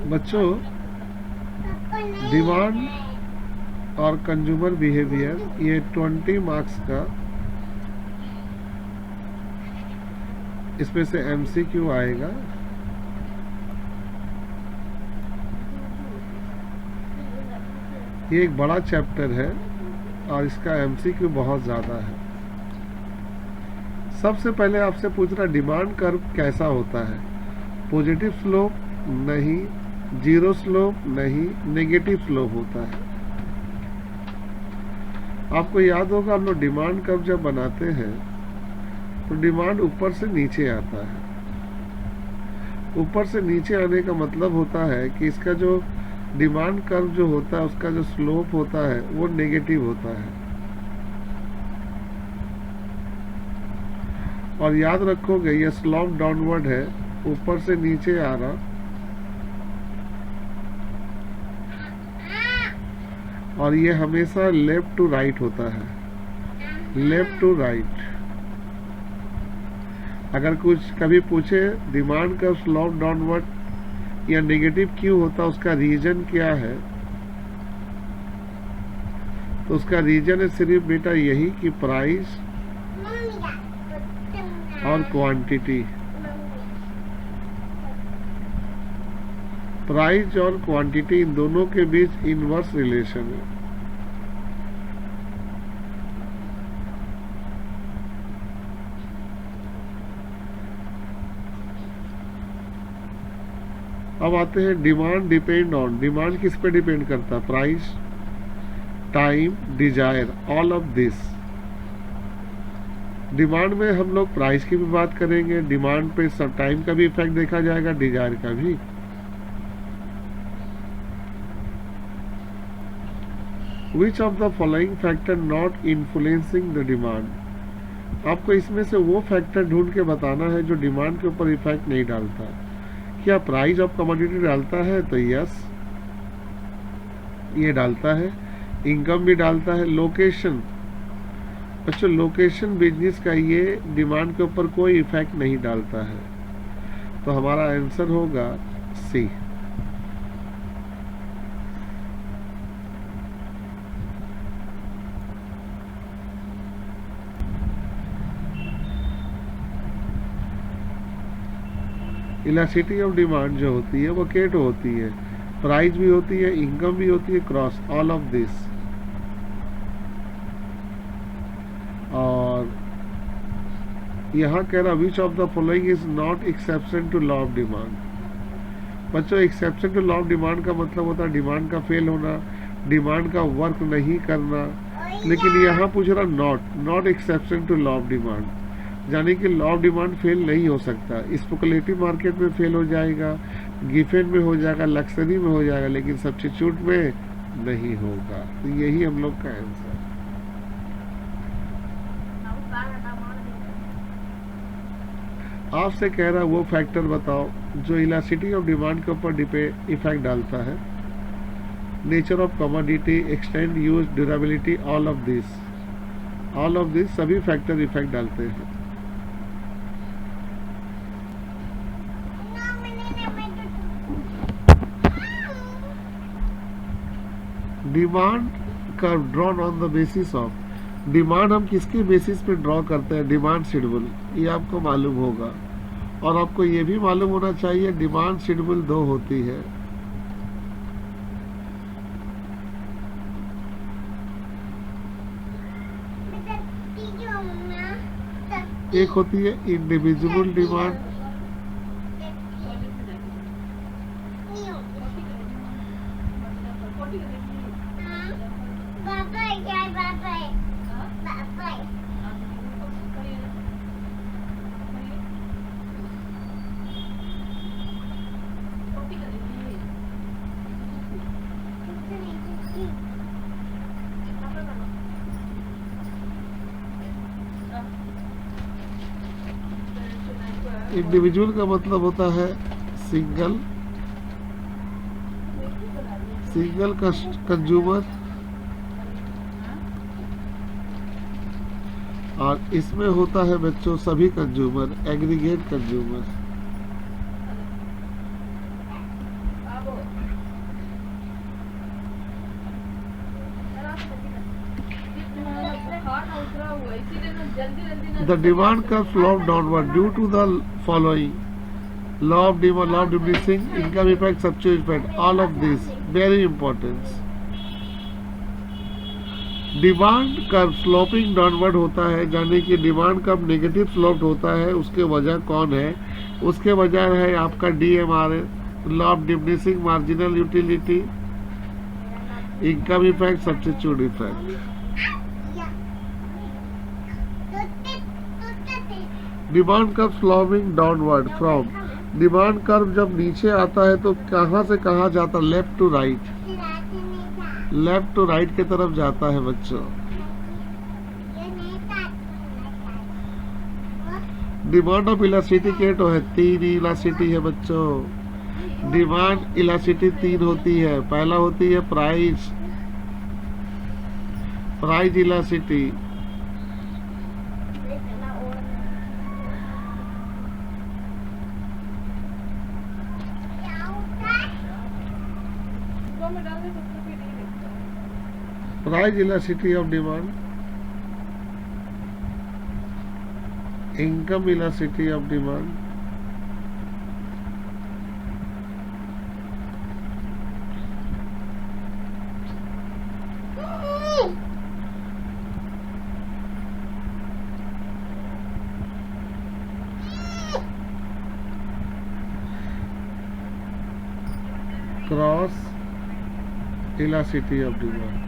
बच्चों, डिमांड और consumer behaviour, ये 20 मार्क्स का इसमें से MCQ आएगा। ये एक बड़ा चैप्टर है और इसका MCQ बहुत ज़्यादा है। सबसे पहले आपसे पूछ रहा, डिमांड कर्व कैसा होता है? पॉजिटिव स्लोप नहीं, जीरो स्लोप नहीं, नेगेटिव स्लोप होता है। आपको याद होगा, हम लोग डिमांड कर्व जब बनाते हैं तो डिमांड ऊपर से नीचे आता है। ऊपर से नीचे आने का मतलब होता है कि इसका जो डिमांड कर्व जो होता है उसका जो स्लोप होता है वो नेगेटिव होता है। और याद रखोगे, ये स्लोप डाउनवर्ड है, ऊपर से नीचे आ रहा, और ये हमेशा लेफ्ट टू राइट होता है, लेफ्ट टू राइट। अगर कुछ कभी पूछे डिमांड का स्लोप डाउनवर्ड या नेगेटिव क्यों होता, उसका रीजन क्या है, तो उसका रीजन है सिर्फ बेटा यही कि प्राइस और क्वांटिटी, प्राइस और क्वांटिटी इन दोनों के बीच इनवर्स रिलेशन है। अब आते हैं डिमांड डिपेंड ऑन। डिमांड किस पे डिपेंड करता है? Price, time, desire, all of this. Demand में हम लोग प्राइस की भी बात करेंगे, डिमांड पे सब टाइम का भी इफेक्ट देखा जाएगा, डिजायर का भी। विच of the following factor not influencing the demand? आपको इसमें से वो फैक्टर ढूंढ के बताना है जो डिमांड के ऊपर इफेक्ट नहीं डालता। क्या प्राइस ऑफ कमोडिटी डालता है? तो यस, ये डालता है। इनकम भी डालता है। लोकेशन, अच्छा लोकेशन बिजनेस का ये डिमांड के ऊपर कोई इफेक्ट नहीं डालता है, तो हमारा आंसर होगा सी। इलास्टिसिटी ऑफ डिमांड जो होती है वो केटो होती है, प्राइस भी होती है, इनकम भी होती है, क्रॉस ऑल ऑफ दिस। और यहाँ कह रहा which of the following is not exception to law of demand. बच्चों, exception to law of demand का मतलब होता है डिमांड का फेल होना, डिमांड का वर्क नहीं करना। लेकिन यहाँ पूछ रहा not exception to law of demand, यानी कि लॉ ऑफ डिमांड फेल नहीं हो सकता। स्पेकुलेटिव मार्केट में फेल हो जाएगा, गिफेन में हो जाएगा, लक्सरी में हो जाएगा, लेकिन सब्स्टिट्यूट में नहीं होगा। तो यही हम लोग का आंसर। आपसे कह रहा वो फैक्टर बताओ जो इलास्टिसिटी ऑफ डिमांड के ऊपर इफेक्ट डालता है। Nature of commodity, extend, use, durability, all of this सभी फैक्टर इफेक्ट डालते हैं। Demand curve drawn on the basis of, demand हम किसके बेसिस पे ड्रॉ करते हैं? डिमांड शेड्यूल, ये आपको मालूम होगा। और आपको ये भी मालूम होना चाहिए डिमांड शेड्यूल 2 होती है। एक होती है इंडिविजुअल डिमांड, इंडिविजुअल का मतलब होता है सिंगल कंज्यूमर, और इसमें होता है बच्चों सभी consumer, aggregate consumer. The demand curve sloped downward due to the following: law of demand, law of diminishing, income effect, substitute effect. All of this very important. Demand curve sloping downward होता है, यानी कि demand curve negative sloped होता है। उसके वजह कौन है? उसके वजह है आपका DMR, law of diminishing marginal utility, income effect, substitute effect. Demand curve sloping downward from, demand curve जब नीचे आता है तो कहाँ से कहाँ जाता है? Left to right, left to right की तरफ जाता है बच्चों। डिमांड ऑफ इलास्टिसिटी केटो है, 3 इलास्टिसिटी है बच्चों। डिमांड इलास्टिसिटी 3 होती है। पहला होती है price, price elasticity, price elasticity of demand, income elasticity of demand, cross elasticity of demand.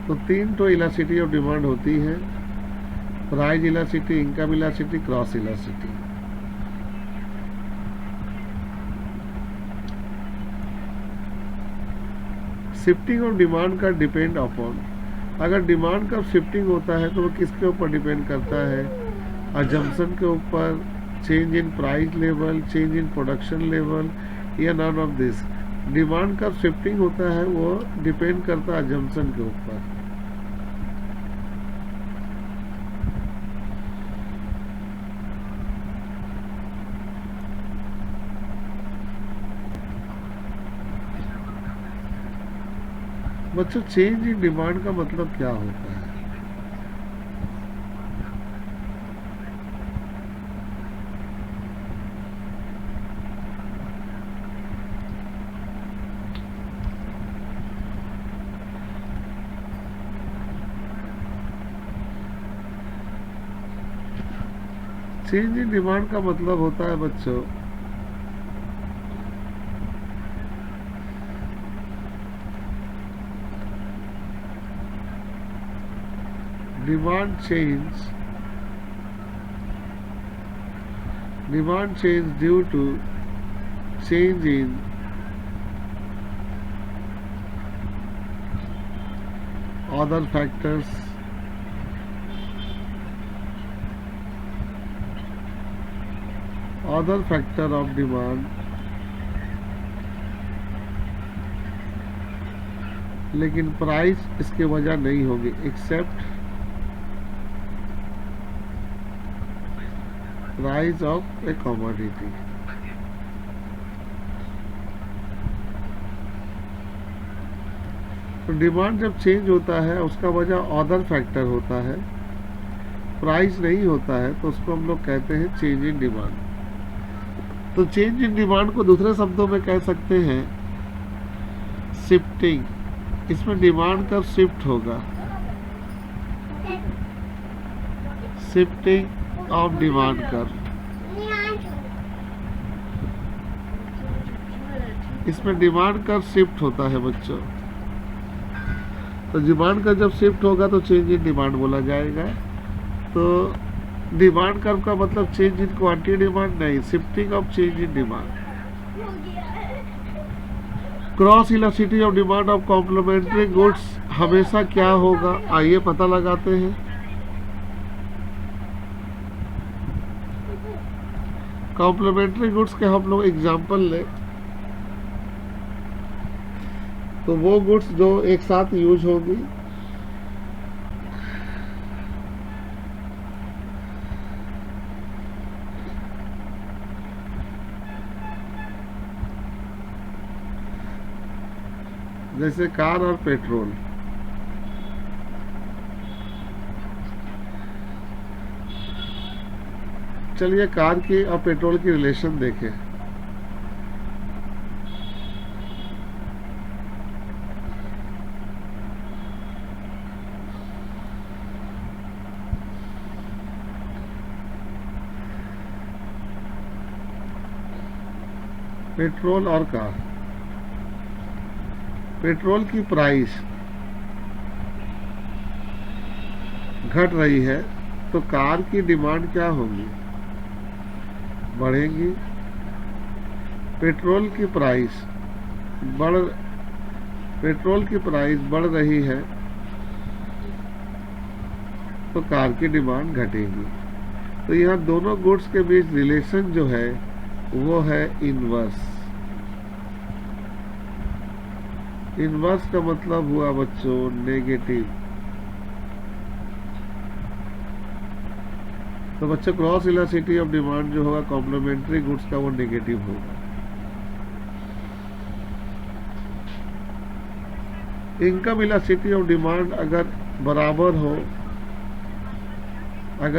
तो 3 तो इलास्टिसिटी ऑफ डिमांड होती है: price elasticity, income elasticity, cross elasticity. Shifting of demand का डिपेंड अपॉन, अगर डिमांड का शिफ्टिंग होता है तो वो किसके ऊपर डिपेंड करता है? अजम्पशन के ऊपर, change in price level, change in production level, या नॉन ऑफ दिस। डिमांड का शिफ्टिंग होता है वो डिपेंड करता है अजम्पशन के ऊपर। बच्चों चेंज इन डिमांड का मतलब क्या होता है? चेंज इन डिमांड का मतलब होता है बच्चों demand change due to change in other factors, other factor of demand, लेकिन प्राइस इसके वजह नहीं होगी except price of a commodity. तो डिमांड जब चेंज होता है उसका वजह अदर फैक्टर होता है, प्राइस नहीं होता है, तो उसको हम लोग कहते हैं चेंज इन डिमांड। तो चेंज इन डिमांड को दूसरे शब्दों में कह सकते हैं शिफ्टिंग। इसमें डिमांड कब शिफ्ट होगा? Shifting of demand curve. इसमें डिमांड कर्व शिफ्ट होता है बच्चों। तो डिमांड कर्व जब शिफ्ट होगा तो चेंज इन डिमांड बोला जाएगा। तो डिमांड कर्व का मतलब चेंज इन क्वांटिटी डिमांड नहीं, shifting of change in demand. Cross elasticity of demand of complementary goods हमेशा क्या होगा? आइए पता लगाते हैं। कॉम्प्लीमेंट्री गुड्स के हम लोग एग्जाम्पल लें तो वो गुड्स जो एक साथ यूज होगी, जैसे कार और पेट्रोल। चलिए कार की और पेट्रोल की रिलेशन देखें। पेट्रोल और कार। पेट्रोल की प्राइस घट रही है तो कार की डिमांड क्या होगी? बढ़ेगी। पेट्रोल की प्राइस बढ़ पेट्रोल की प्राइस बढ़ रही है तो कार की डिमांड घटेगी। तो यहाँ दोनों गुड्स के बीच रिलेशन जो है वो है इनवर्स। इनवर्स का मतलब हुआ बच्चों नेगेटिव। तो बच्चों क्रॉस इलास्टिसिटी ऑफ डिमांड जो होगा कॉम्प्लीमेंट्री गुड्स का वो नेगेटिव होगा। इनकम इलास्टिसिटी ऑफ डिमांड अगर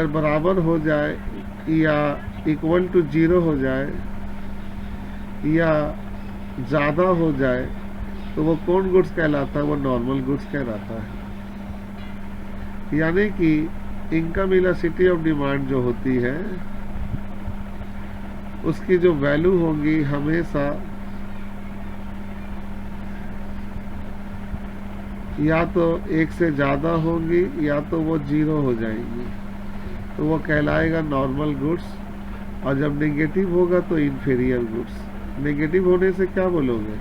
बराबर हो जाए या इक्वल टू 0 हो जाए या ज़्यादा हो जाए तो वो कौन गुड्स कहलाता है? वो नॉर्मल गुड्स कहलाता है। यानी कि इनकम इलास्टिसिटी ऑफ डिमांड जो होती है उसकी जो वैल्यू होगी हमेशा या तो 1 से ज़्यादा होगी या तो वो 0 हो जाएंगी, तो वो कहलाएगा नॉर्मल गुड्स। और जब नेगेटिव होगा तो इन्फीरियर गुड्स। नेगेटिव होने से क्या बोलोगे?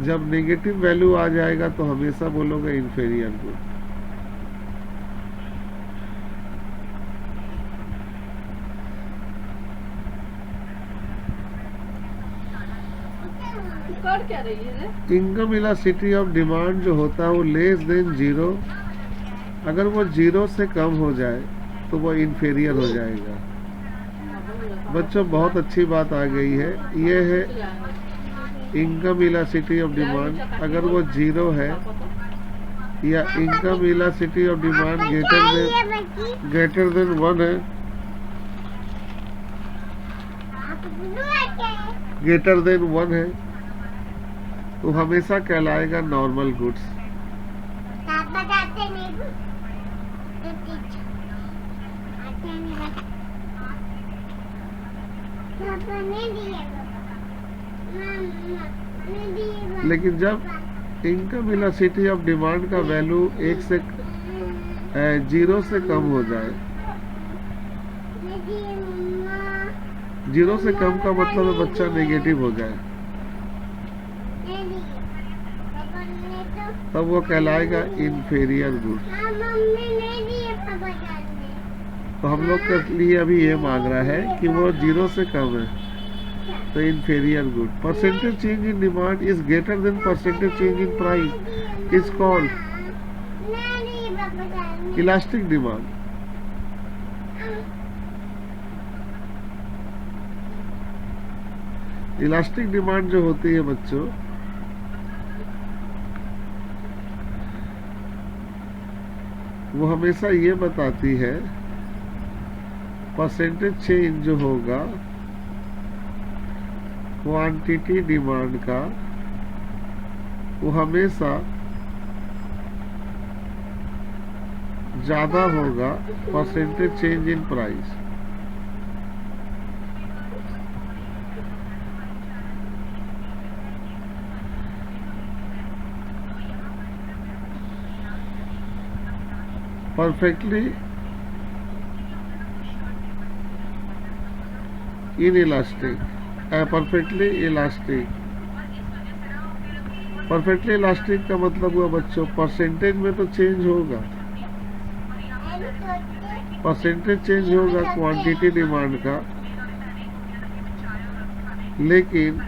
जब नेगेटिव वैल्यू आ जाएगा तो हमेशा बोलोगे इन्फीरियर गुड। कर क्या रही है? इनकम इलास्टिसिटी ऑफ डिमांड जो होता है वो लेस देन 0। अगर वो 0 से कम हो जाए तो वो इन्फीरियर हो जाएगा। बच्चों बहुत अच्छी बात आ गई है। ये है इनकम इलास्टिसिटी ऑफ डिमांड। अगर वो 0 है या income elasticity of demand greater than 1 है, ग्रेटर देन 1 है तो हमेशा कहलाएगा नॉर्मल गुड्स। लेकिन जब इनकम इलास्टिसिटी ऑफ डिमांड का वैल्यू 0 से कम हो जाए, 0 से कम का मतलब है बच्चा नेगेटिव हो जाए, तब वो कहलाएगा इन्फीरियर गुड्स। तो हम लोग के लिए अभी ये मांग रहा है कि वो 0 से कम है तो inferior good. Percentage change in demand is greater than percentage change in price is called elastic demand. Elastic demand जो होती है बच्चों वो हमेशा ये बताती है परसेंटेज चेंज जो होगा क्वांटिटी डिमांड का वो हमेशा ज्यादा होगा percentage change in price. Perfectly inelastic perfectly elastic. Perfectly elastic का मतलब हुआ बच्चों परसेंटेज में तो चेंज होगा, परसेंटेज चेंज होगा क्वांटिटी डिमांड का, लेकिन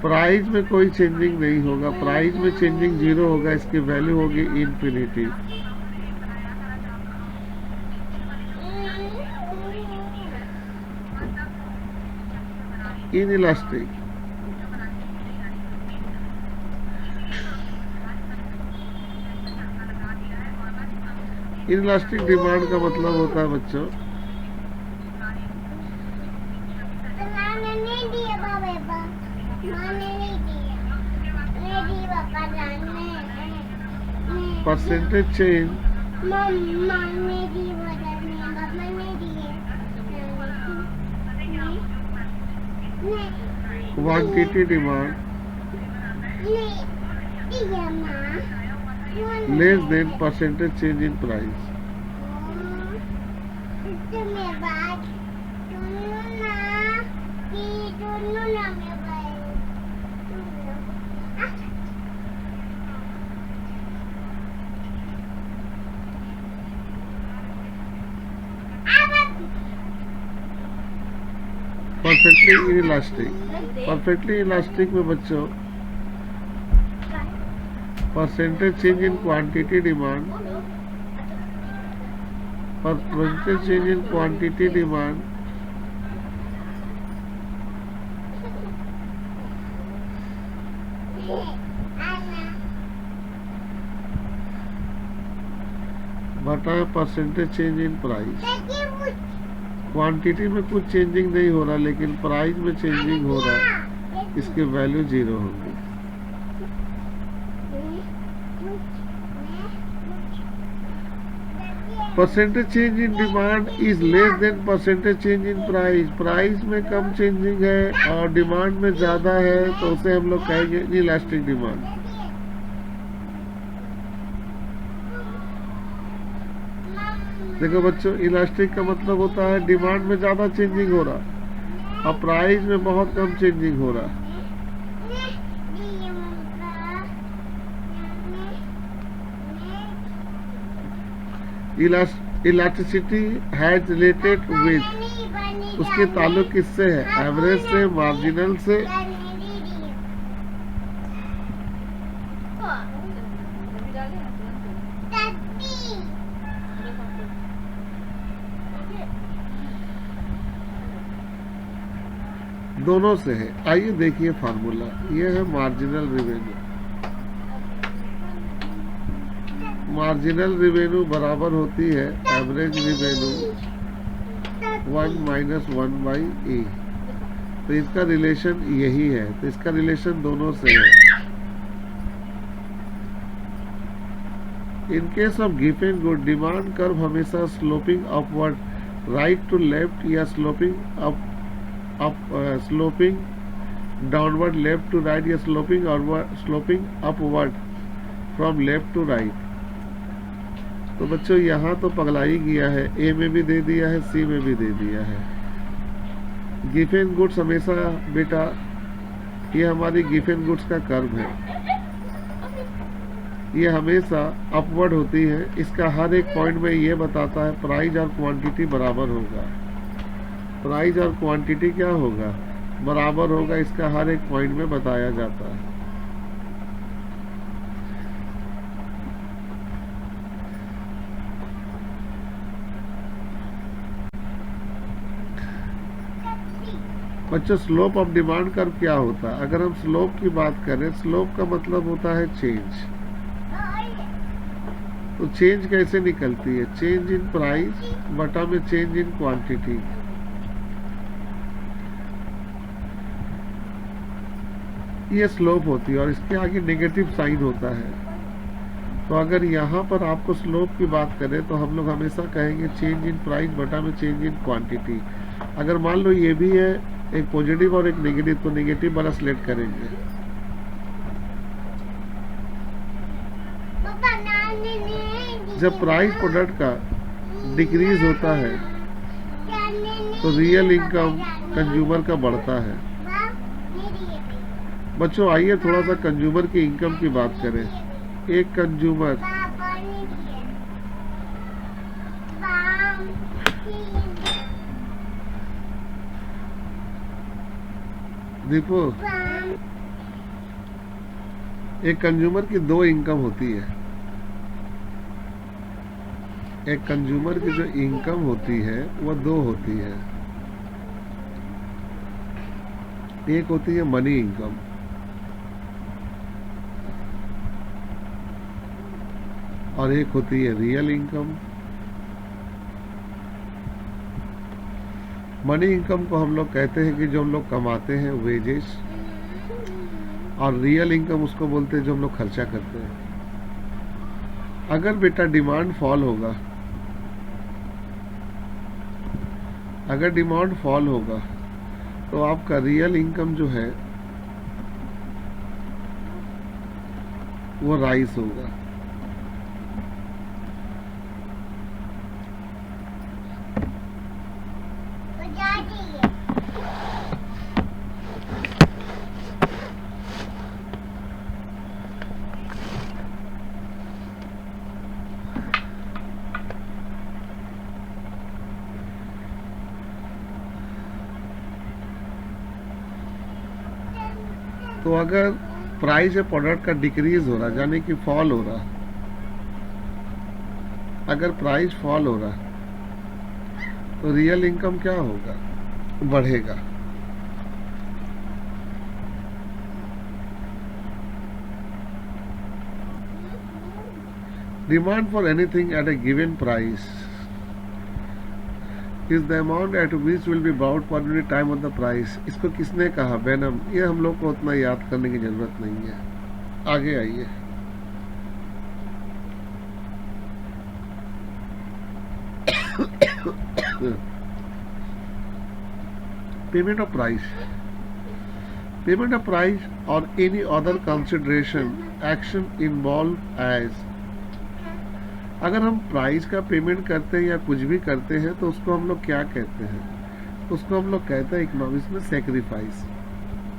प्राइस में कोई चेंजिंग नहीं होगा। प्राइस में चेंजिंग 0 होगा, इसकी वैल्यू होगी इन्फिनिटी। इनइलास्टिक इनइलास्टिक डिमांड का मतलब होता है बच्चों percentage change quantity demand less than percentage change in price. Perfectly elastic में बच्चों percentage change in quantity demand percentage change in quantity demand बटा percentage change in price. Quantity में कुछ चेंजिंग नहीं हो रहा लेकिन प्राइस में चेंजिंग हो रहा है, इसकी वैल्यू 0 होगी। Percentage change in demand is less than percentage change in price. Price में कम चेंजिंग है और डिमांड में ज्यादा है तो उसे हम लोग कहेंगे इनइलास्टिक डिमांड। देखो बच्चों इलास्टिक का मतलब होता है डिमांड में ज्यादा चेंजिंग हो रहा और प्राइस में बहुत कम चेंजिंग हो रहा। इलास्टिसिटी हैज रिलेटेड विद उसके ताल्लुक किससे है? एवरेज से, मार्जिनल से, दोनों से है। आइए देखिए फार्मूला, ये है मार्जिनल रेवेन्यू। मार्जिनल रेवेन्यू बराबर होती है एवरेज रेवेन्यू 1 - 1 बाई ए। तो इसका रिलेशन यही है, तो इसका रिलेशन दोनों से है। In case of given good demand curve हमेशा sloping upward right to left या sloping downward left to right या sloping upward from left to right. तो बच्चों यहाँ तो पगला ही गया है, ए में भी दे दिया है, सी में भी दे दिया है। गिवन गुड्स हमेशा बेटा ये हमारी गिवन गुड्स का कर्व है, ये हमेशा अपवर्ड होती है। इसका हर एक पॉइंट में ये बताता है प्राइस और क्वांटिटी बराबर होगा। प्राइस और क्वांटिटी क्या होगा? बराबर होगा, इसका हर एक पॉइंट में बताया जाता है। बच्चों स्लोप ऑफ डिमांड कर्व क्या होता है? अगर हम स्लोप की बात करें, स्लोप का मतलब होता है चेंज। तो चेंज कैसे निकलती है? चेंज इन प्राइस बटा में चेंज इन क्वांटिटी। ये स्लोप होती है और इसके आगे नेगेटिव साइन होता है। तो अगर यहाँ पर आपको स्लोप की बात करें तो हम लोग हमेशा कहेंगे चेंज इन प्राइस बटा में चेंज इन क्वांटिटी। अगर मान लो ये भी है एक पॉजिटिव और एक नेगेटिव, तो नेगेटिव वाला सिलेक्ट करेंगे। जब प्राइस प्रोडक्ट का डिक्रीज होता है तो रियल इनकम कंज्यूमर का बढ़ता है। बच्चों आइए थोड़ा सा कंज्यूमर की इनकम की बात करें। एक कंज्यूमर देखो, एक कंज्यूमर की 2 इनकम होती है। एक कंज्यूमर की जो इनकम होती है वह 2 होती है। एक होती है मनी इनकम और एक होती है रियल इनकम। मनी इनकम को हम लोग कहते हैं कि जो हम लोग कमाते हैं, वेजेस, और रियल इनकम उसको बोलते हैं जो हम लोग खर्चा करते हैं। अगर बेटा डिमांड फॉल होगा, अगर डिमांड फॉल होगा तो आपका रियल इनकम जो है वो राइज होगा। तो अगर प्राइस या प्रोडक्ट का डिक्रीज हो रहा, यानी कि फॉल हो रहा, अगर प्राइस फॉल हो रहा तो रियल इनकम क्या होगा? बढ़ेगा। Demand for anything at a given price is the amount at which will be bought for any time of the price. इसको किसने कहा? बेनम। ये हम लोग को उतना याद करने की जरूरत नहीं है। आगे आइए। Payment of price, payment of price और any other consideration action involve as. अगर हम प्राइस का पेमेंट करते हैं या कुछ भी करते हैं तो उसको हम लोग क्या कहते हैं? उसको हम लोग कहते हैं इकोनॉमिक्स में सेक्रीफाइस।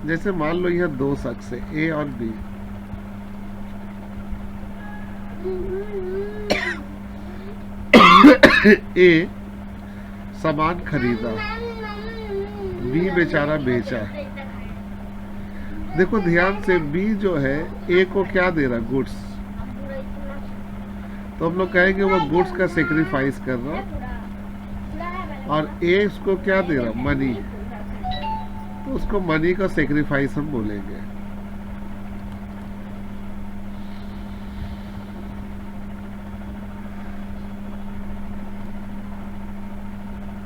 जैसे मान लो यह दो शख्स है, ए और बी। ए सामान खरीदा, बी बेचारा बेचा। देखो ध्यान से, बी जो है ए को क्या दे रहा? गुड्स। तो हम लोग कहेंगे वो गुड्स का सेक्रीफाइस कर रहा, और ए उसको क्या दे रहा? मनी। तो उसको मनी का सेक्रीफाइस हम बोलेंगे।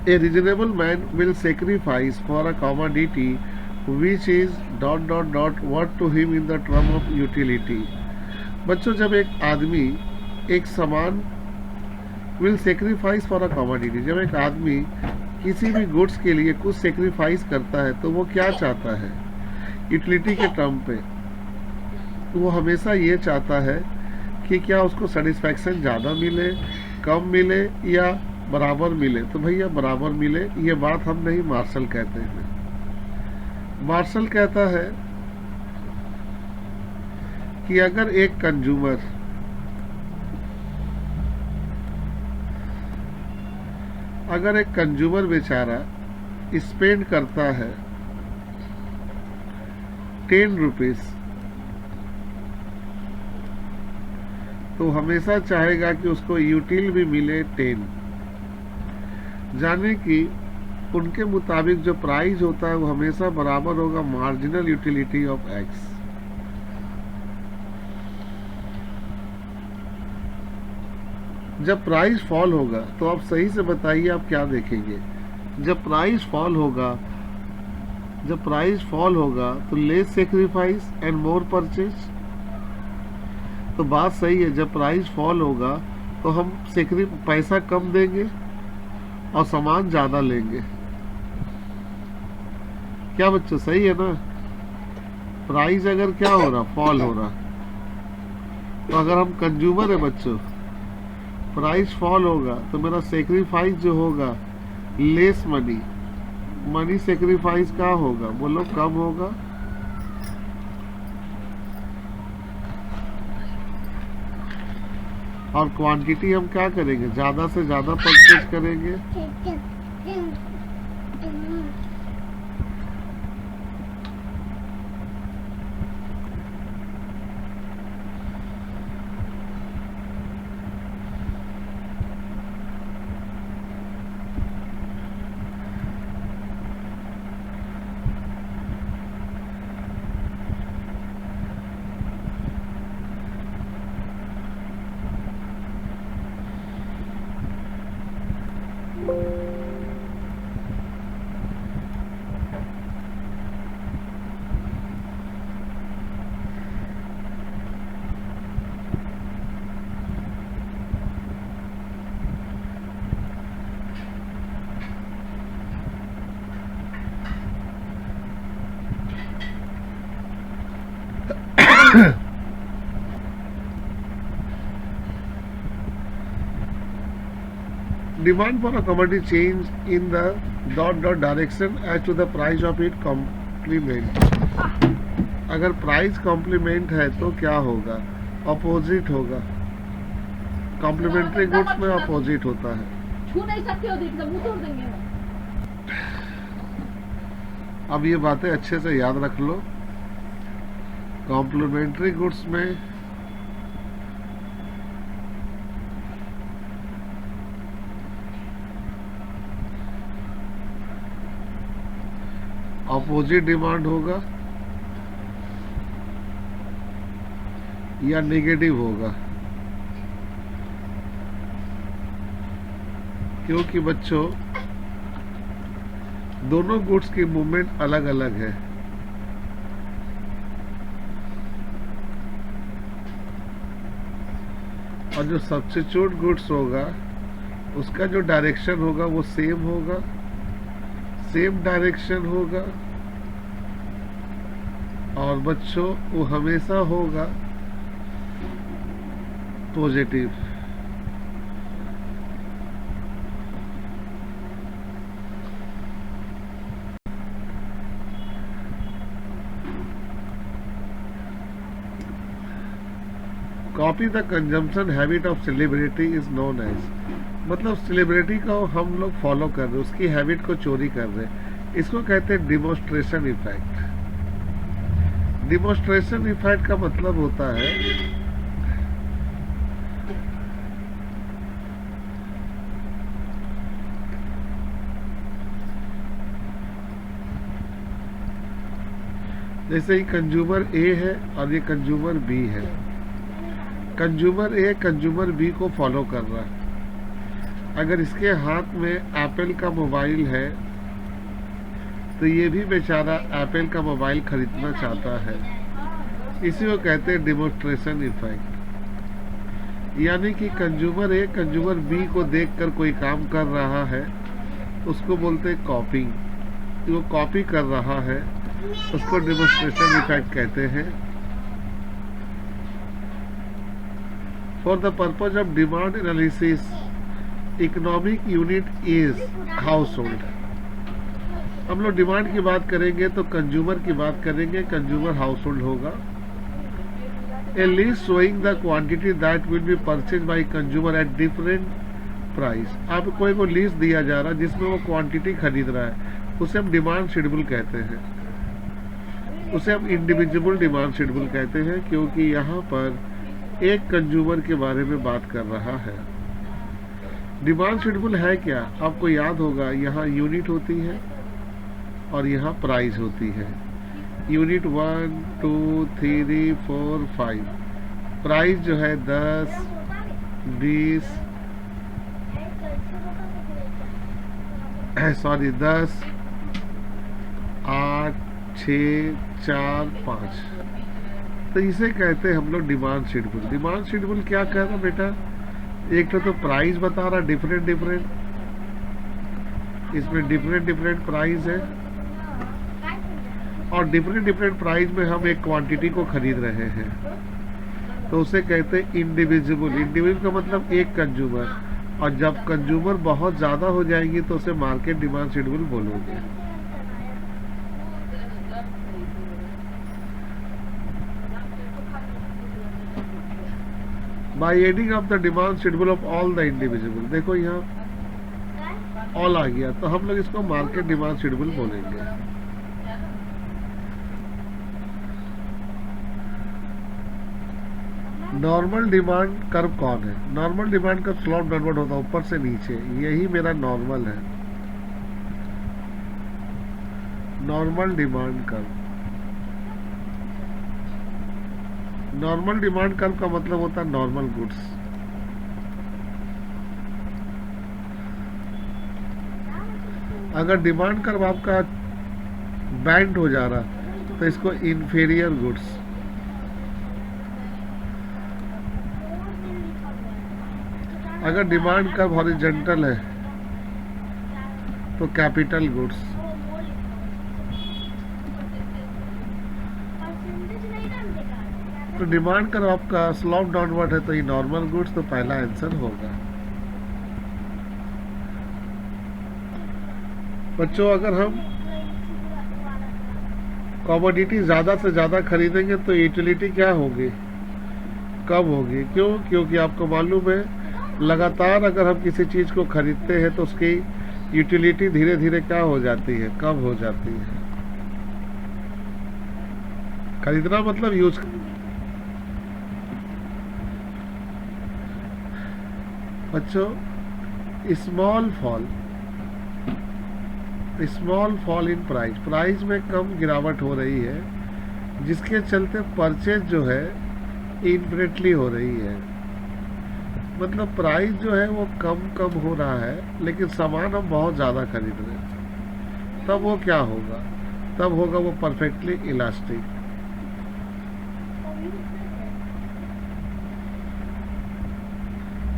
A reasonable man will sacrifice for a commodity which is ... what to him in the term of utility। बच्चों, जब एक आदमी एक सामान will sacrifice for a commodity, जब एक आदमी किसी भी गुड्स के लिए कुछ सेक्रीफाइस करता है तो वो क्या चाहता है? यूटिलिटी के टर्म पे वो हमेशा ये चाहता है कि क्या उसको सेटिस्फैक्शन ज़्यादा मिले, कम मिले या बराबर मिले। तो भैया बराबर मिले, ये बात हम नहीं, मार्शल कहते हैं। मार्शल कहता है कि अगर एक कंज्यूमर बेचारा स्पेंड करता है 10 रुपीज, तो हमेशा चाहेगा कि उसको यूटिल भी मिले 10। जाने कि उनके मुताबिक जो प्राइस होता है वो हमेशा बराबर होगा मार्जिनल यूटिलिटी ऑफ एक्स। जब प्राइस फॉल होगा तो आप सही से बताइए आप क्या देखेंगे? जब प्राइस फॉल होगा तो less sacrifice and more purchase. तो बात सही है, जब प्राइस फॉल होगा तो हम पैसा कम देंगे और सामान ज्यादा लेंगे। क्या बच्चों, सही है ना? प्राइस अगर क्या हो रहा? फॉल हो रहा। तो अगर हम कंज्यूमर है बच्चों, प्राइस फॉल होगा तो मेरा सेक्रीफाइस जो होगा लेस मनी सेक्रीफाइस का होगा? बोलो कम होगा। और क्वांटिटी हम क्या करेंगे? ज्यादा से ज्यादा परचेज करेंगे। Demand for a commodity change in the dot dot direction as to the price of it complement. अगर प्राइस कॉम्प्लीमेंट है तो क्या होगा? अपोजिट होगा। कॉम्प्लीमेंट्री गुड्स में अपोजिट होता है। छू नहीं सकते हो, देख मुंह तोड़ देंगे। अब ये बातें अच्छे से याद रख लो। कॉम्प्लीमेंट्री गुड्स में अपोजिट डिमांड होगा या नेगेटिव होगा, क्योंकि बच्चों दोनों गुड्स की मूवमेंट अलग अलग है। और जो सब्स्टिट्यूट गुड्स होगा उसका जो डायरेक्शन होगा वो सेम होगा, सेम डायरेक्शन होगा, और बच्चों वो हमेशा होगा positive. Copy the consumption habit of celebrity is known as, मतलब सेलिब्रिटी को हम लोग फॉलो कर रहे हैं, उसकी हैबिट को चोरी कर रहे हैं, इसको कहते हैं डिमोस्ट्रेशन इफेक्ट। डिमोस्ट्रेशन इफेक्ट का मतलब होता है जैसे ही कंज्यूमर ए है और ये कंज्यूमर बी है, कंज्यूमर ए कंज्यूमर बी को फॉलो कर रहा है। अगर इसके हाथ में एप्पल का मोबाइल है तो ये भी बेचारा एप्पल का मोबाइल खरीदना चाहता है। इसी को कहते हैं डिमोस्ट्रेशन इफेक्ट। यानी कि कंज्यूमर ए कंज्यूमर बी को देखकर कोई काम कर रहा है, उसको बोलते हैं कॉपिंग। वो कॉपी कर रहा है, उसको डिमोस्ट्रेशन इफेक्ट कहते हैं। For the purpose of demand analysis, economic unit is household। हम लोग डिमांड की बात करेंगे तो कंज्यूमर की बात करेंगे, कंज्यूमर हाउसहोल्ड होगा। A list showing the quantity that will be purchased by consumer at different price। आपको कोई को लिस्ट दिया जा रहा है जिसमें वो क्वांटिटी खरीद रहा है, उसे हम डिमांड शेड्यूल कहते हैं। उसे हम इंडिविजुअल डिमांड शेड्यूल कहते हैं, क्योंकि यहाँ पर एक कंज्यूमर के बारे में बात कर रहा है। डिमांड शेड्यूल है क्या? आपको याद होगा, यहाँ यूनिट होती है और यहाँ प्राइस होती है। यूनिट 1 2 3 4 5, प्राइस जो है 10 20 10 8 6 4 5, तो इसे कहते हैं हम लोग डिमांड शेड्यूल। डिमांड शेड्यूल क्या कह रहा बेटा? एक तो प्राइस बता रहा डिफरेंट डिफरेंट, इसमें डिफरेंट डिफरेंट प्राइस है, और डिफरेंट डिफरेंट प्राइस में हम एक क्वांटिटी को खरीद रहे हैं, तो उसे कहते हैं इंडिविजुअल। इंडिविजुअल का मतलब एक कंज्यूमर, और जब कंज्यूमर बहुत ज़्यादा हो जाएंगी तो उसे मार्केट डिमांड शेड्यूल बोलोगे। By adding up the demand schedule of all the individual, देखो यहाँ ऑल आ गया, तो हम लोग इसको मार्केट डिमांड शेड्यूल बोलेंगे। नॉर्मल डिमांड कर्व कौन है? नॉर्मल डिमांड का स्लोप डाउनवर्ड होता है ऊपर से नीचे, यही मेरा नॉर्मल है। Normal demand curve, normal demand curve का मतलब होता है नॉर्मल गुड्स। अगर डिमांड कर्व आपका बैंड हो जा रहा तो इसको इंफीरियर गुड्स। अगर डिमांड कर्व हॉरिजॉन्टल है तो कैपिटल गुड्स। तो डिमांड कर्व आपका स्लोप डाउनवर्ड है तो ये नॉर्मल गुड्स, तो पहला आंसर होगा। बच्चों अगर हम कमोडिटी ज़्यादा से ज़्यादा खरीदेंगे तो यूटिलिटी क्या होगी, कम होगी। क्यों? क्योंकि आपको मालूम है लगातार अगर हम किसी चीज़ को खरीदते हैं तो उसकी यूटिलिटी धीरे धीरे क्या हो जाती है, कम हो जाती है। खरीदना मतलब यूज। बच्चों स्मॉल फॉल इन प्राइस में कम गिरावट हो रही है, जिसके चलते परचेज जो है इनफिनिटली हो रही है। मतलब प्राइस जो है वो कम हो रहा है, लेकिन सामान हम बहुत ज़्यादा खरीद रहे हैं। तब वो क्या होगा, तब होगा वो परफेक्टली इलास्टिक।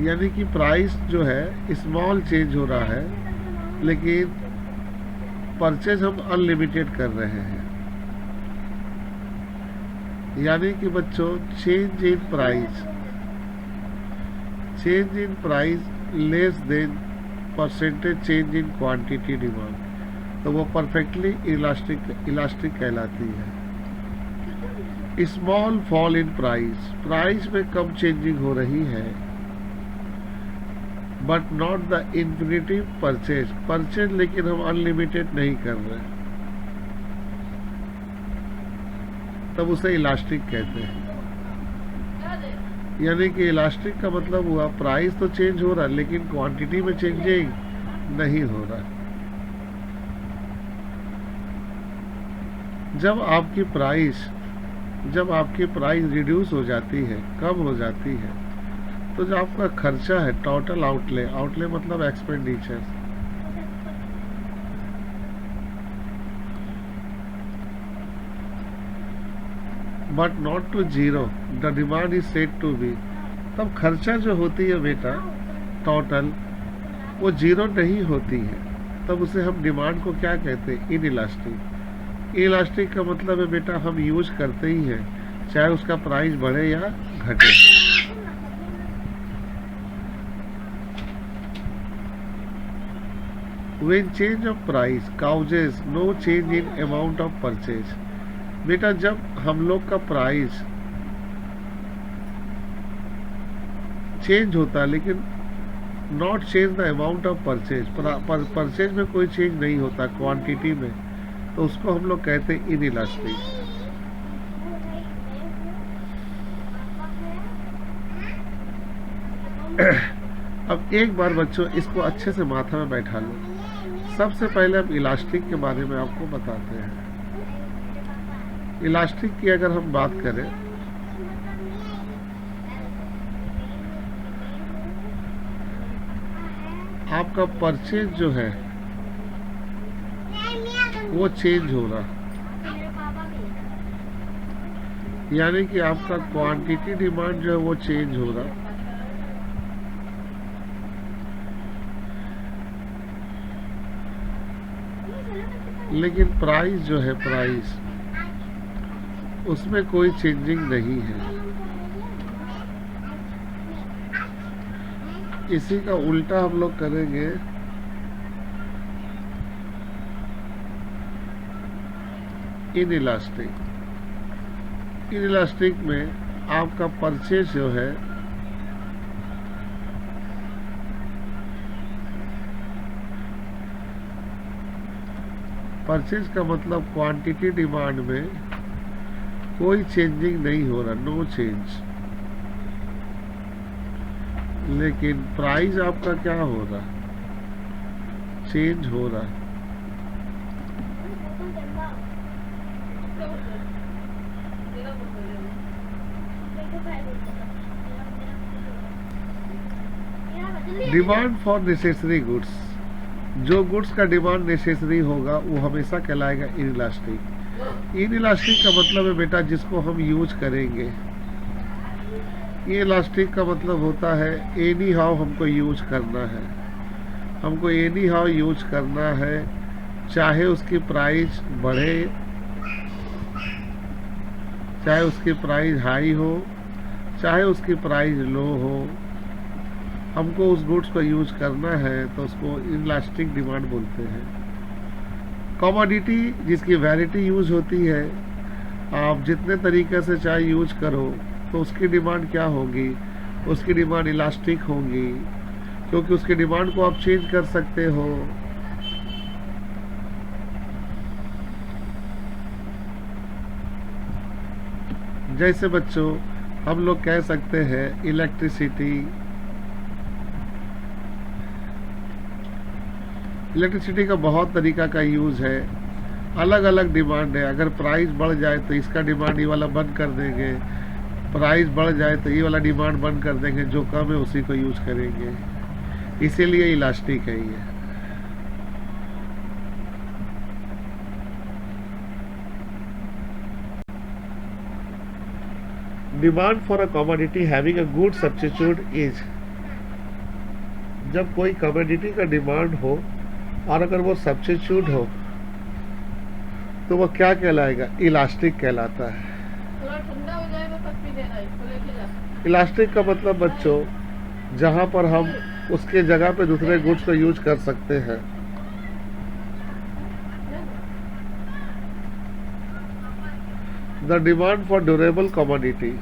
यानी कि प्राइस जो है स्मॉल चेंज हो रहा है, लेकिन परचेज हम अनलिमिटेड कर रहे हैं। यानी कि बच्चों change in price less than percentage change in quantity demand, तो वो परफेक्टली इलास्टिक कहलाती है। स्मॉल फॉल इन प्राइस में कम चेंजिंग हो रही है, but not the infinity purchase लेकिन हम अनलिमिटेड नहीं कर रहे, तब उसे इलास्टिक कहते हैं। यानी कि इलास्टिक का मतलब हुआ प्राइस तो चेंज हो रहा है, लेकिन क्वांटिटी में चेंजिंग नहीं हो रहा। जब आपकी प्राइस रिड्यूस हो जाती है, कम हो जाती है, तो जो आपका खर्चा है टोटल आउटले मतलब expenditure, but not to zero, the demand is said to be, तब खर्चा जो होती है बेटा टोटल वो जीरो नहीं होती है, तब उसे हम डिमांड को क्या कहते हैं, इनइलास्टिक। इलास्टिक का मतलब है बेटा हम यूज करते ही हैं, चाहे उसका प्राइस बढ़े या घटे। When change of price causes no change in amount of purchase, बेटा जब हम लोग का प्राइस चेंज होता है लेकिन not change the amount of purchase, purchase में कोई चेंज नहीं होता क्वांटिटी में, तो उसको हम लोग कहते हैं इनइलास्टिक। अब एक बार बच्चों इसको अच्छे से माथा में बैठा लो। सबसे पहले हम इलास्टिक के बारे में आपको बताते हैं। इलास्टिक की अगर हम बात करें, आपका परचेज जो है वो चेंज हो रहा, यानी कि आपका क्वांटिटी डिमांड जो है वो चेंज हो रहा, लेकिन प्राइस जो है उसमें कोई चेंजिंग नहीं है। इसी का उल्टा हम लोग करेंगे, इनइलास्टिक में आपका परचेज जो है परचेज का मतलब क्वांटिटी डिमांड में कोई चेंजिंग नहीं हो रहा, नो चेंज, लेकिन प्राइस आपका क्या हो रहा, चेंज हो रहा। डिमांड फॉर नेसेसरी गुड्स, जो गुड्स का डिमांड नेसेसरी होगा वो हमेशा कहलाएगा इनइलास्टिक। इनइलास्टिक का मतलब है बेटा जिसको हम यूज करेंगे। इनइलास्टिक का मतलब होता है एनी हाउ हमको यूज करना है, हमको एनी हाउ यूज करना है, चाहे उसकी प्राइस बढ़े, चाहे उसकी प्राइस हाई हो, चाहे उसकी प्राइस लो हो, हमको उस गुड्स को यूज करना है, तो उसको इनइलास्टिक डिमांड बोलते हैं। कमोडिटी जिसकी वैरायटी यूज होती है, आप जितने तरीके से चाहे यूज करो तो उसकी डिमांड क्या होगी, उसकी डिमांड इलास्टिक होगी, क्योंकि उसकी डिमांड को आप चेंज कर सकते हो। जैसे बच्चों हम लोग कह सकते हैं इलेक्ट्रिसिटी का बहुत तरीका का यूज है, अलग अलग डिमांड है। अगर प्राइस बढ़ जाए तो इसका डिमांड ये वाला बंद कर देंगे, प्राइस बढ़ जाए तो ये वाला डिमांड बंद कर देंगे, जो कम है उसी को यूज करेंगे, इसीलिए इलास्टिक है ये। Demand for a commodity having a good substitute is, जब कोई कमोडिटी का डिमांड हो और अगर वो सब्स्टिट्यूट हो तो वो क्या कहलाएगा, इलास्टिक कहलाता है। थोड़ा ठंडा हो जाएगा तब पी देना, इसको लेके जा। इलास्टिक का मतलब बच्चों जहां पर हम उसके जगह पे दूसरे गुड्स को यूज कर सकते हैं। The demand for durable commodity,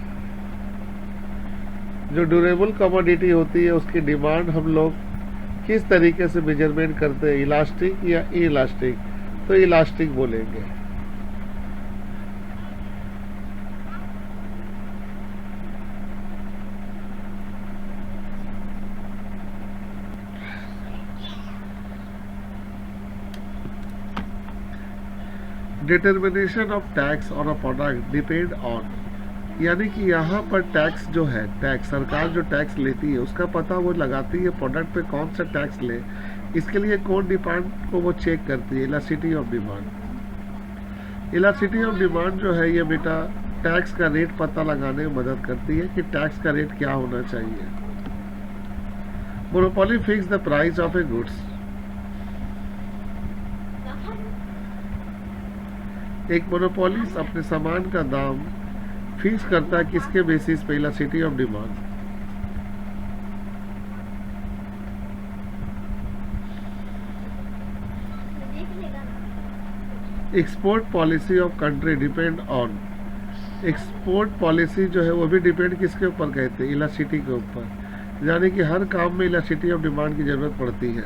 जो ड्यूरेबल कमोडिटी होती है उसकी डिमांड हम लोग किस तरीके से मेजरमेंट करते हैं, इलास्टिक या इलास्टिक, तो इलास्टिक बोलेंगे। Determination of tax on a product depend on, यानी कि यहाँ पर टैक्स जो है, टैक्स सरकार जो टैक्स लेती है उसका पता वो लगाती है प्रोडक्ट पे कौन सा टैक्स ले। इसके लिए कौन डिमांड को वो चेक करती है, elasticity of demand. Elasticity of demand जो है ये बेटा टैक्स का रेट पता लगाने में मदद करती है कि टैक्स का रेट क्या होना चाहिए। Monopoly fix the price of A goods, एक मोनोपोलिस अपने सामान का दाम फिक्स करता है किसके बेसिस पे, elasticity of demand. Export policy of country depend on, export policy जो है वो भी डिपेंड किसके ऊपर कहते हैं, इलास्टिसिटी के ऊपर, यानी कि हर काम में इलास्टिसिटी ऑफ डिमांड की जरूरत पड़ती है।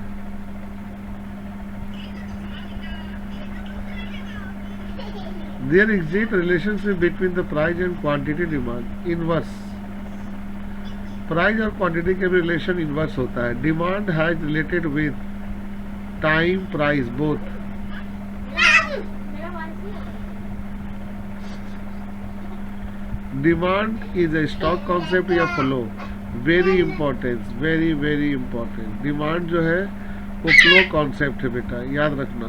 There exists relationship between the price and quantity demand, inverse, price और क्वांटिटी के भी रिलेशन इन्वर्स होता है। Demand has related with time price both, demand is a stock concept या flow, very important, very very important. Demand जो है वो flow concept है बेटा, याद रखना।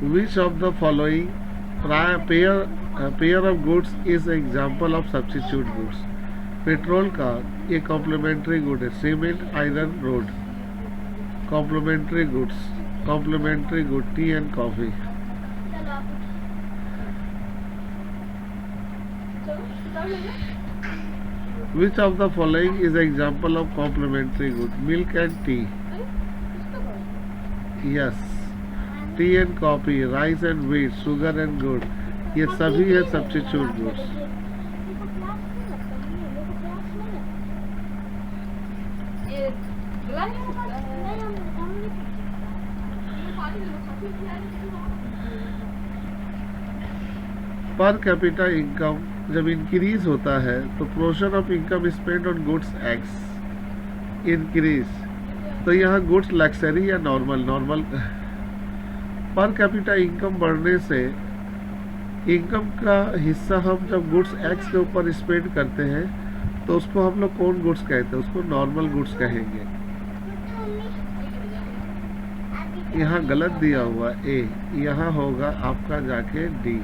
Which of the following pair of goods is an example of substitute goods? Petrol का ये कॉम्प्लीमेंट्री गुड है, cement, iron, road, complementary goods, complementary good, tea and coffee. Which of the following is an example of complementary good? Milk and tea. Yes. T and coffee, rice and wheat, sugar and गुड़, ये सभी है substitute goods. Per capita income जब increase होता है तो portion of income spend on goods x increase, तो यहाँ गुड्स लग्जरी या नॉर्मल पर कैपिटा इनकम बढ़ने से इनकम का हिस्सा हम जब गुड्स एक्स के ऊपर स्पेंड करते हैं तो उसको हम लोग कौन गुड्स कहते हैं, उसको नॉर्मल गुड्स कहेंगे। यहाँ गलत दिया हुआ ए, यहाँ होगा आपका जाके डी।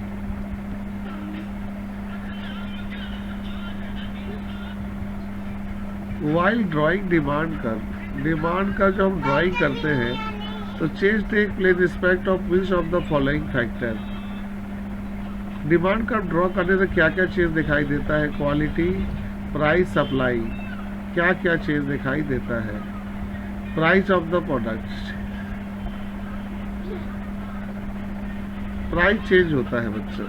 वाइल ड्राइंग डिमांड का जब हम ड्राइंग करते हैं तो change take place respect of which of the following factor, demand curve draw करने से क्या क्या चीज़ दिखाई देता है? Quality, price, supply. क्या क्या चीज़ दिखाई देता है? Price of the product, price change होता है बच्चों।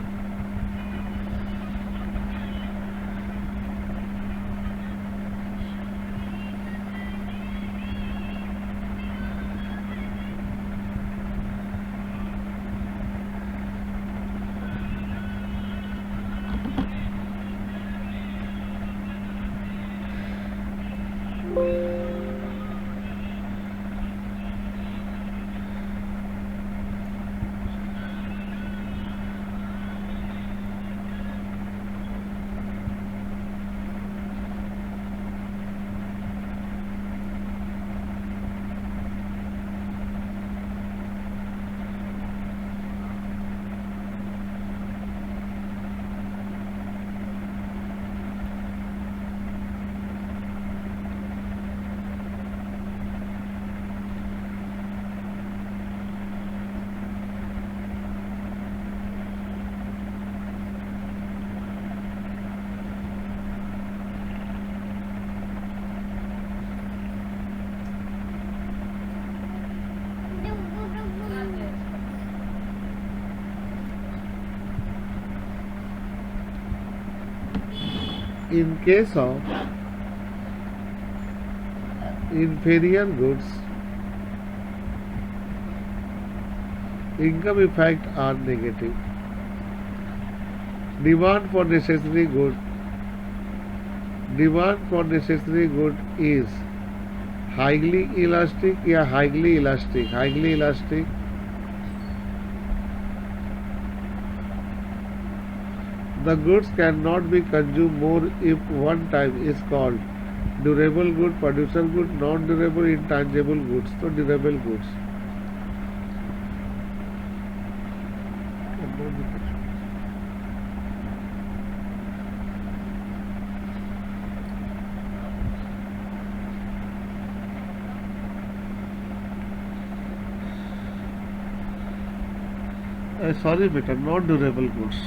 In case of inferior goods, income effect are negative. Demand for necessary good is highly elastic या highly elastic? Highly elastic. The goods cannot be consumed more if one time is called durable good, producer good, non-durable, intangible goods. तो durable goods. Sorry बेटा, not durable goods.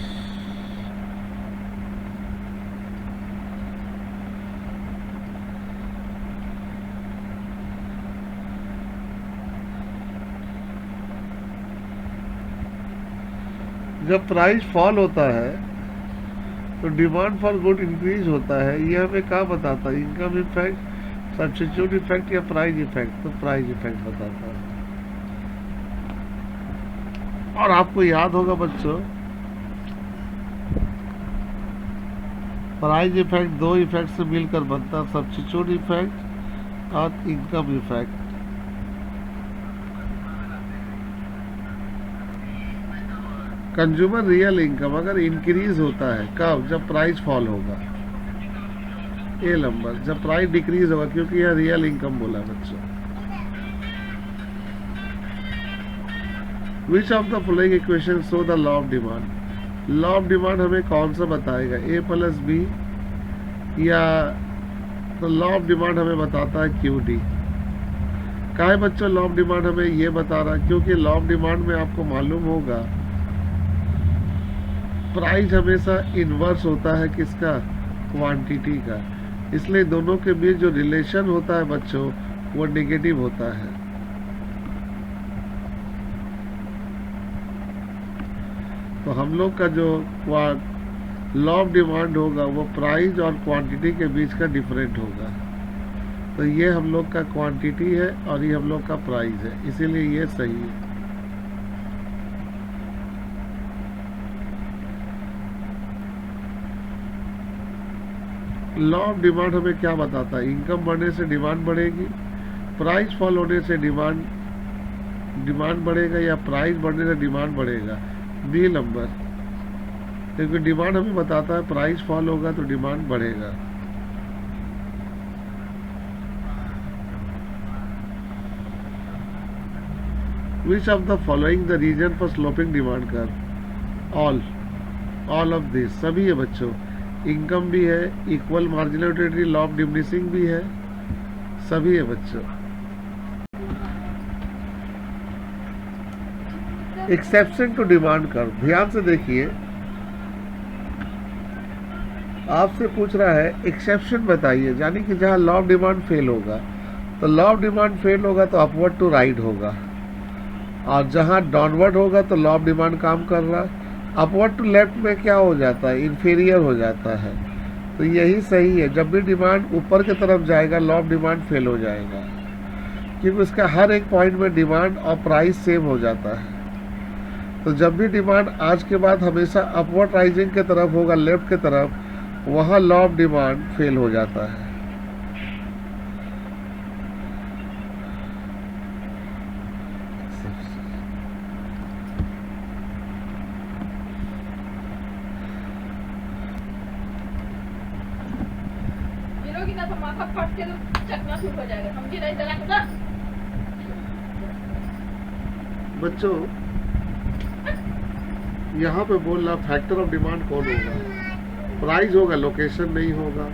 जब price fall होता है तो demand for good increase होता है। ये हमें क्या बताता है? इनकम इफेक्ट, सब्स्टिट्यूट इफेक्ट या प्राइस इफेक्ट? तो प्राइस इफेक्ट बताता है। और आपको याद होगा बच्चों, प्राइस इफेक्ट दो इफेक्ट से मिलकर बनता है, सब्स्टिट्यूट इफेक्ट और income effect. Consumer real income अगर इंक्रीज होता है कब? जब प्राइस फॉल होगा। ए नंबर, जब प्राइस डिक्रीज होगा, क्योंकि यह रियल इनकम बोला बच्चों। विच of the following equation show the law of demand? Law of demand हमें कौन सा बताएगा? ए प्लस बी या तो लॉ ऑफ डिमांड हमें बताता है क्यू डी। क्या है बच्चों लॉ ऑफ डिमांड हमें ये बता रहा है? क्योंकि लॉ ऑफ डिमांड में आपको मालूम होगा प्राइस हमेशा इन्वर्स होता है किसका? क्वांटिटी का। इसलिए दोनों के बीच जो रिलेशन होता है बच्चों वो नेगेटिव होता है। तो हम लोग का जो लॉ ऑफ डिमांड होगा वो प्राइस और क्वांटिटी के बीच का डिफरेंट होगा। तो ये हम लोग का क्वांटिटी है और ये हम लोग का प्राइस है, इसीलिए ये सही है। लॉ ऑफ डिमांड हमें क्या बताता है? इनकम बढ़ने से डिमांड बढ़ेगी, प्राइस फॉल होने से डिमांड बढ़ेगा या प्राइस बढ़ने से डिमांड बढ़ेगा? बी नंबर, क्योंकि डिमांड हमें बताता है प्राइस फॉल होगा तो डिमांड बढ़ेगा। Which of the following the reason for sloping demand curve? all of this, सभी है बच्चों। इनकम भी है, equal marginal utility, law of diminishing भी है, सभी है बच्चों। एक्सेप्शन टू डिमांड कर्व, ध्यान से देखिए। आपसे पूछ रहा है एक्सेप्शन बताइए, यानी कि जहाँ लॉ ऑफ डिमांड फेल होगा, तो लॉ ऑफ डिमांड फेल होगा तो अपवर्ड टू राइट होगा, और जहाँ डाउनवर्ड होगा तो लॉ ऑफ डिमांड काम कर रहा, अपवर्ड टू लेफ्ट में क्या हो जाता है, इन्फीरियर हो जाता है। तो यही सही है, जब भी डिमांड ऊपर की तरफ जाएगा लॉ ऑफ डिमांड फेल हो जाएगा, क्योंकि उसका हर एक पॉइंट में डिमांड और प्राइस सेम हो जाता है। तो जब भी डिमांड आज के बाद हमेशा अपवर्ड राइजिंग की तरफ होगा, लेफ्ट की तरफ, वहाँ लॉ ऑफ डिमांड फेल हो जाता है। गिरोगी ना तो माथा फट के तो चकनाचूर हो जाएगा, समझी नहीं जरा खुदा। बच्चों यहाँ पे बोल रहा फैक्टर ऑफ डिमांड कौन होगा, प्राइस होगा, लोकेशन नहीं होगा,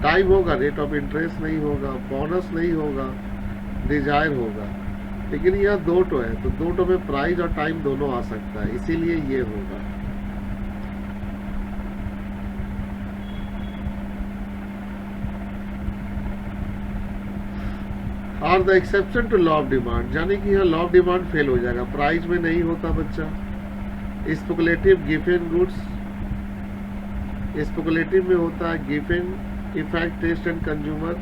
टाइम होगा, रेट ऑफ इंटरेस्ट नहीं होगा, बोनस नहीं होगा, डिजायर होगा। लेकिन यहाँ दो टो है, तो दो टो में प्राइस और टाइम दोनों आ सकता है, इसीलिए ये होगा। और the exception to law of demand, यानी कि यहाँ लॉ ऑफ डिमांड फेल हो जाएगा, प्राइस में नहीं होता बच्चा। स्पेकुलेटिव गिवन गुड्स, स्पेकुलेटिव में होता है given effect, test and consumer,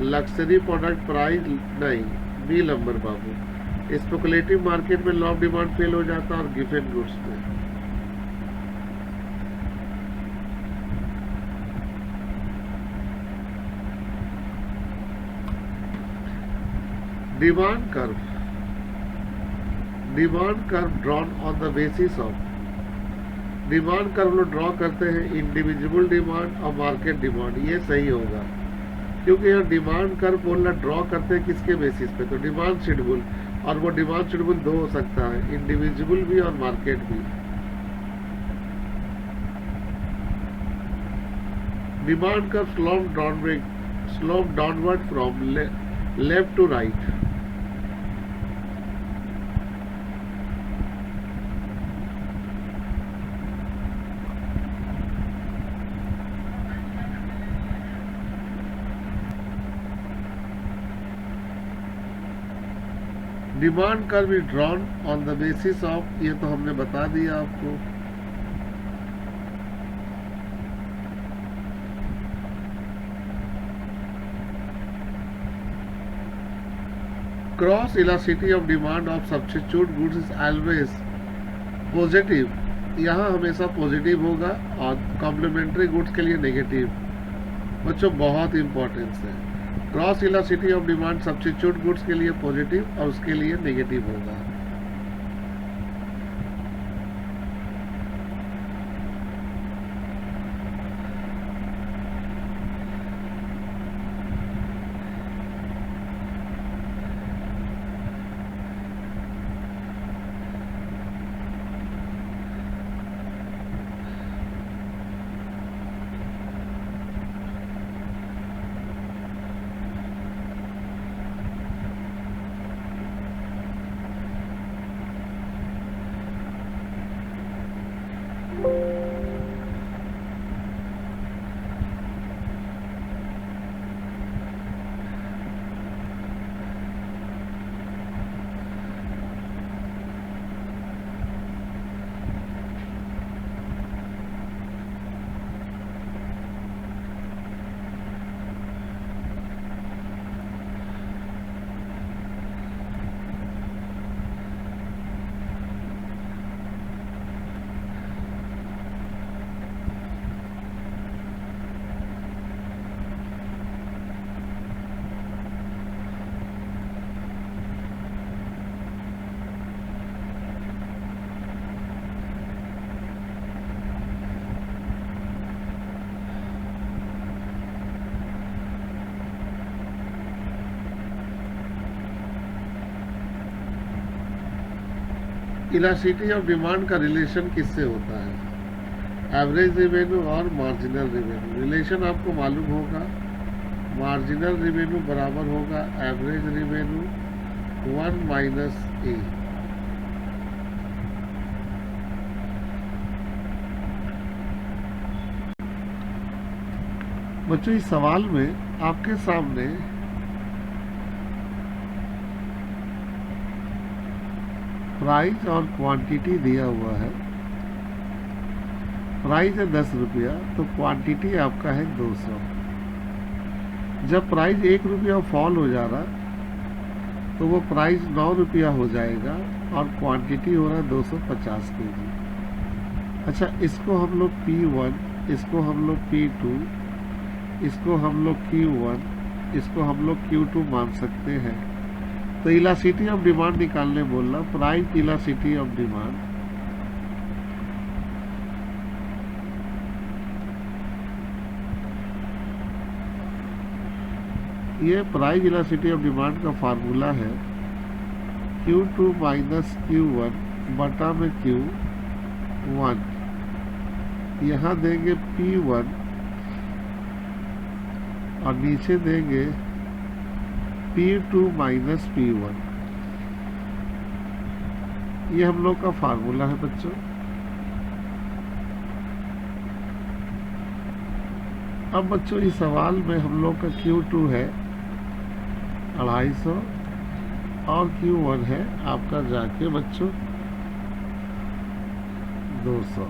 luxury product, price नहीं, बी नंबर बाबू। स्पेकुलेटिव मार्केट में लॉ ऑफ डिमांड फेल हो जाता है और गिवन गुड्स में। Demand curve, demand curve drawn on the basis of, demand curve लोग ड्रॉ करते हैं इंडिविजुअल डिमांड और मार्केट डिमांड, ये सही होगा, क्योंकि यहाँ डिमांड कर्व बोलना ड्रॉ करते हैं किसके बेसिस पे, तो डिमांड शेड्यूल, और वो डिमांड शेड्यूल दो हो सकता है, इंडिविजुअल भी और मार्केट भी। Demand curve slope downward from left to right. Demand curve is drawn on the basis of, ये तो हमने बता दिया आपको। Cross elasticity of demand of substitute goods is always positive, यहाँ हमेशा पॉजिटिव होगा, और कॉम्प्लीमेंट्री गुड्स के लिए नेगेटिव। बच्चों बहुत इंपॉर्टेंस है, cross elasticity of demand substitute goods के लिए पॉजिटिव और उसके लिए नेगेटिव होगा। इलास्टिसिटी ऑफ डिमांड का रिलेशन किससे होता है, एवरेज रेवेन्यू और मार्जिनल रेवेन्यू। रिलेशन आपको मालूम होगा, मार्जिनल रेवेन्यू बराबर होगा एवरेज रेवेन्यू 1 माइनस ए। बच्चों इस सवाल में आपके सामने प्राइस और क्वांटिटी दिया हुआ है। प्राइस है 10 रुपया, तो क्वांटिटी आपका है 200। जब प्राइस 1 रुपया फॉल हो जा रहा तो वो प्राइस 9 रुपया हो जाएगा और क्वांटिटी हो रहा है 250 केजी। अच्छा, इसको हम लोग P1, इसको हम लोग P2, इसको हम लोग Q1, इसको हम लोग Q2 मान सकते हैं। तो इलास्टिसिटी ऑफ डिमांड निकालने बोलना, प्राइस इलास्टिसिटी ऑफ डिमांड। ये प्राइस इलास्टिसिटी ऑफ डिमांड का फार्मूला है Q2 माइनस Q1 बटा में Q1। यहाँ देंगे P1 और नीचे देंगे P2 माइनस P1। ये हम लोग का फार्मूला है बच्चों। अब बच्चों इस सवाल में हम लोग का Q2 है 250 और Q1 है आपका जाके बच्चों 200।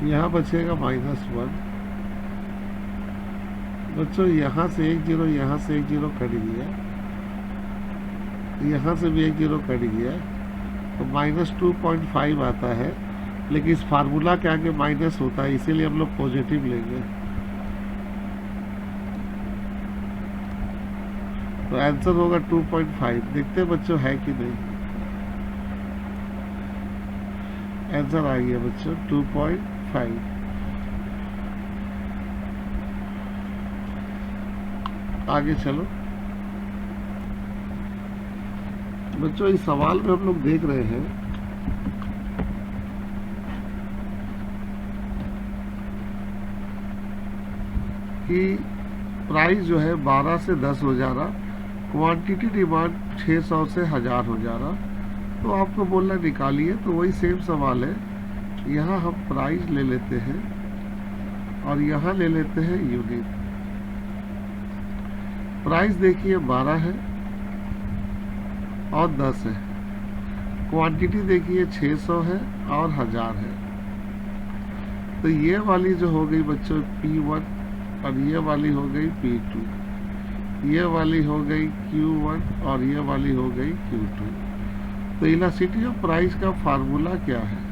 यहाँ बचेगा -1। बच्चों यहाँ से 1 जीरो, यहाँ से 1 जीरो कट गया, यहाँ से भी 1 जीरो कट गया, तो -2.5 आता है। लेकिन इस फार्मूला के आगे माइनस होता है, इसीलिए हम लोग पॉजिटिव लेंगे। तो आंसर होगा 2.5। देखते हैं बच्चों है कि नहीं। आंसर आ गया बच्चों 2.5। आगे चलो बच्चों, इस सवाल में हम लोग देख रहे हैं कि प्राइस जो है 12 से 10 हो जा रहा, क्वांटिटी डिमांड 600 से 1000 हो जा रहा। तो आपको बोलना निकालिए, तो वही सेम सवाल है। यहाँ हम प्राइस ले लेते हैं और यहाँ ले लेते हैं यूनिट। प्राइस देखिए 12 है और 10 है। क्वांटिटी देखिए 600 है और 1000 है। तो ये वाली जो हो गई बच्चों P1 और ये वाली हो गई P2, ये वाली हो गई Q1 और ये वाली हो गई Q2। तो इलास्टिसिटी ऑफ प्राइस का फार्मूला क्या है?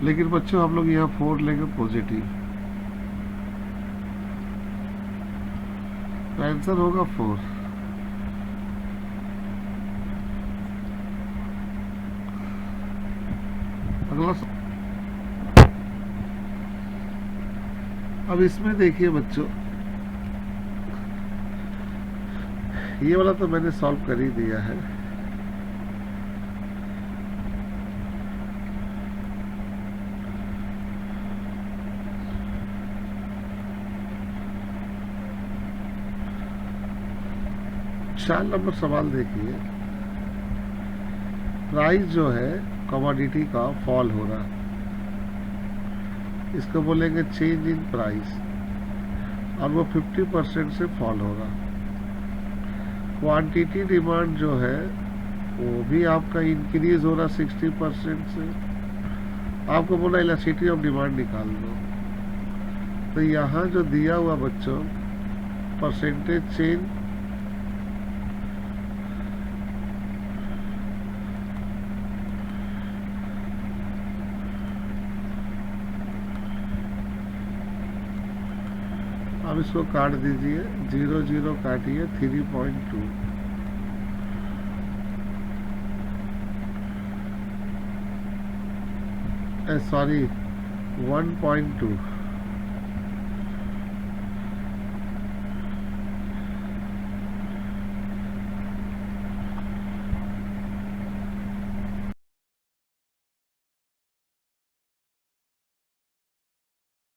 लेकिन बच्चों हम लोग यहाँ 4 लेंगे पॉजिटिव, तो आंसर होगा 4। अगला अब इसमें देखिए बच्चों, ये वाला तो मैंने सॉल्व कर ही दिया है। 4 नंबर सवाल देखिए, प्राइस जो है कमोडिटी का फॉल हो रहा, इसको बोलेंगे चेंज इन प्राइस, और वो 50% से फॉल हो रहा। क्वांटिटी डिमांड जो है वो भी आपका इंक्रीज हो रहा 60% से। आपको बोला इलास्टिसिटी ऑफ डिमांड निकाल दो, तो यहाँ जो दिया हुआ बच्चों परसेंटेज चेंज अब इसको काट दीजिए, 0 0 काटिए, 3.2, सॉरी 1.2